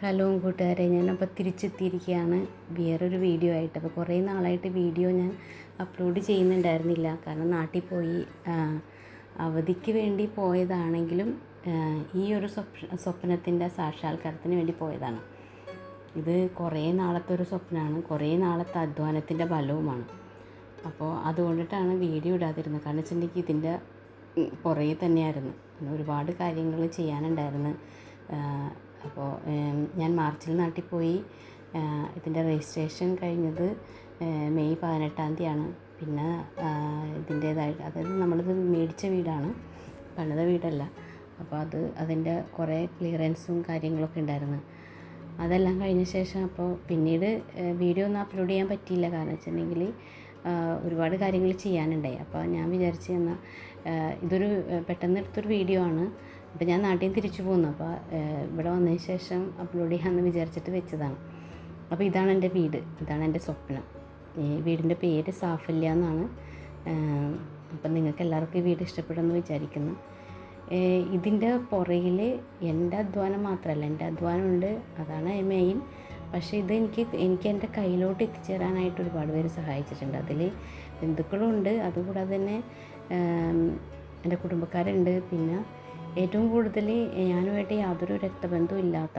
Hello കൂട്ടുകാരെ, ഞാനപ്പോൾ തിരിച്ചെത്തിയിരിക്കുകയാണ് വേറൊരു വീഡിയോ ആയിട്ട്. അപ്പോൾ കുറേ നാളായിട്ട് വീഡിയോ ഞാൻ അപ്ലോഡ് ചെയ്യുന്നുണ്ടായിരുന്നില്ല. കാരണം നാട്ടിൽ പോയി അവധിക്ക് വേണ്ടി പോയതാണെങ്കിലും ഈ ഒരു സ്വപ്നത്തിൻ്റെ സാക്ഷാത്കാരത്തിന് വേണ്ടി പോയതാണ്. ഇത് കുറേ നാളത്തെ ഒരു സ്വപ്നമാണ്, കുറേ നാളത്തെ അധ്വാനത്തിൻ്റെ ഫലവുമാണ്. അപ്പോൾ അതുകൊണ്ടിട്ടാണ് വീഡിയോ ഇടാതിരുന്നത്. കാരണം വെച്ചിട്ടുണ്ടെങ്കിൽ ഇതിൻ്റെ പുറകെ തന്നെയായിരുന്നു, ഒരുപാട് കാര്യങ്ങൾ ചെയ്യാനുണ്ടായിരുന്നു. അപ്പോൾ ഞാൻ മാർച്ചിൽ നാട്ടിൽ പോയി. ഇതിൻ്റെ രജിസ്ട്രേഷൻ കഴിഞ്ഞത് മെയ് 18-ാം തീയതിയാണ്. പിന്നെ ഇതിൻ്റേതായിട്ട്, അതായത് നമ്മളിത് മേടിച്ച വീടാണ്, പണിത വീടല്ല. അപ്പോൾ അതിൻ്റെ കുറേ ക്ലിയറൻസും കാര്യങ്ങളൊക്കെ ഉണ്ടായിരുന്നു. അതെല്ലാം കഴിഞ്ഞ ശേഷം അപ്പോൾ പിന്നീട് വീഡിയോ ഒന്നും അപ്ലോഡ് ചെയ്യാൻ പറ്റിയില്ല. കാരണം വെച്ചിട്ടുണ്ടെങ്കിൽ ഒരുപാട് കാര്യങ്ങൾ ചെയ്യാനുണ്ടായി. അപ്പോൾ ഞാൻ വിചാരിച്ചു എന്നാൽ ഇതൊരു പെട്ടെന്ന് എടുത്തൊരു വീഡിയോ ആണ്. അപ്പോൾ ഞാൻ നാട്ടിൽ നിന്ന് തിരിച്ചു പോന്നു. അപ്പോൾ ഇവിടെ വന്നതിന് ശേഷം അപ്ലോഡ് ചെയ്യാമെന്ന് വിചാരിച്ചിട്ട് വെച്ചതാണ്. അപ്പോൾ ഇതാണ് എൻ്റെ വീട്, ഇതാണ് എൻ്റെ സ്വപ്നം. ഈ വീടിൻ്റെ പേര് സാഫല്യ എന്നാണ്. അപ്പം നിങ്ങൾക്ക് എല്ലാവർക്കും ഈ വീട് ഇഷ്ടപ്പെടുമെന്ന് വിചാരിക്കുന്നു. ഇതിൻ്റെ പുറകിൽ എൻ്റെ അധ്വാനം മാത്രമല്ല, എൻ്റെ അധ്വാനമുണ്ട്, അതാണ് മെയിൻ. പക്ഷേ ഇത് എനിക്ക് എൻ്റെ കയ്യിലോട്ട് എത്തിച്ചേരാനായിട്ട് ഒരുപാട് പേര് സഹായിച്ചിട്ടുണ്ട്. അതിൽ ബന്ധുക്കളുണ്ട്, അതുകൂടാതെ തന്നെ എൻ്റെ കുടുംബക്കാരുണ്ട്. പിന്നെ ഏറ്റവും കൂടുതൽ ഞാനുമായിട്ട് യാതൊരു രക്തബന്ധവും ഇല്ലാത്ത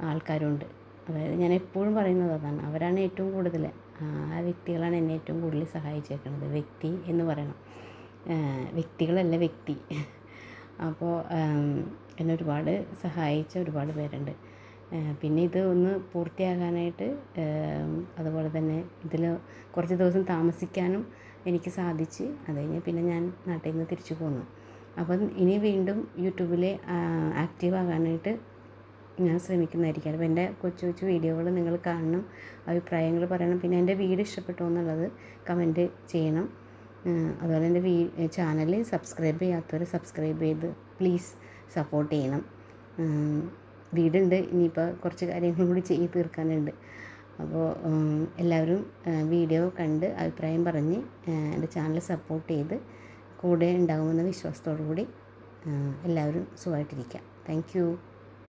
ആൾക്കാരുണ്ട്. അതായത് ഞാൻ എപ്പോഴും പറയുന്നത് അതാണ്, അവരാണ് ഏറ്റവും കൂടുതൽ, ആ വ്യക്തികളാണ് എന്നെ ഏറ്റവും കൂടുതൽ സഹായിച്ചേക്കുന്നത്. വ്യക്തി എന്ന് പറയണം, വ്യക്തികളല്ല വ്യക്തി. അപ്പോൾ എന്നെ ഒരുപാട് സഹായിച്ച ഒരുപാട് പേരുണ്ട്. പിന്നെ ഇത് ഒന്ന് പൂർത്തിയാകാനായിട്ട്, അതുപോലെ തന്നെ ഇതിൽ കുറച്ച് ദിവസം താമസിക്കാനും എനിക്ക് സാധിച്ച്. അത് കഴിഞ്ഞ് പിന്നെ ഞാൻ നാട്ടിൽ നിന്ന് തിരിച്ചു പോന്നു. അപ്പം ഇനി വീണ്ടും യൂട്യൂബിൽ ആക്റ്റീവ് ആകാനായിട്ട് ഞാൻ ശ്രമിക്കുന്നതായിരിക്കും. അപ്പോൾ എൻ്റെ കൊച്ചു കൊച്ചു വീഡിയോകൾ നിങ്ങൾ കാണണം, അഭിപ്രായങ്ങൾ പറയണം. പിന്നെ എൻ്റെ വീഡിയോ ഇഷ്ടപ്പെട്ടോ എന്നുള്ളത് കമൻറ്റ് ചെയ്യണം. അതുപോലെ എൻ്റെ ചാനൽ സബ്സ്ക്രൈബ് ചെയ്യാത്തവർ സബ്സ്ക്രൈബ് ചെയ്ത് പ്ലീസ് സപ്പോർട്ട് ചെയ്യണം. വീടുണ്ട്, ഇനിയിപ്പോൾ കുറച്ച് കാര്യങ്ങളും കൂടി ചെയ്ത് തീർക്കാനുണ്ട്. അപ്പോൾ എല്ലാവരും വീഡിയോ കണ്ട് അഭിപ്രായം പറഞ്ഞ് എൻ്റെ ചാനൽ സപ്പോർട്ട് ചെയ്ത് കൂടെ ഉണ്ടാകുമെന്ന വിശ്വാസത്തോടു കൂടി എല്ലാവരും സുഖമായിട്ടിരിക്കുക. Thank you.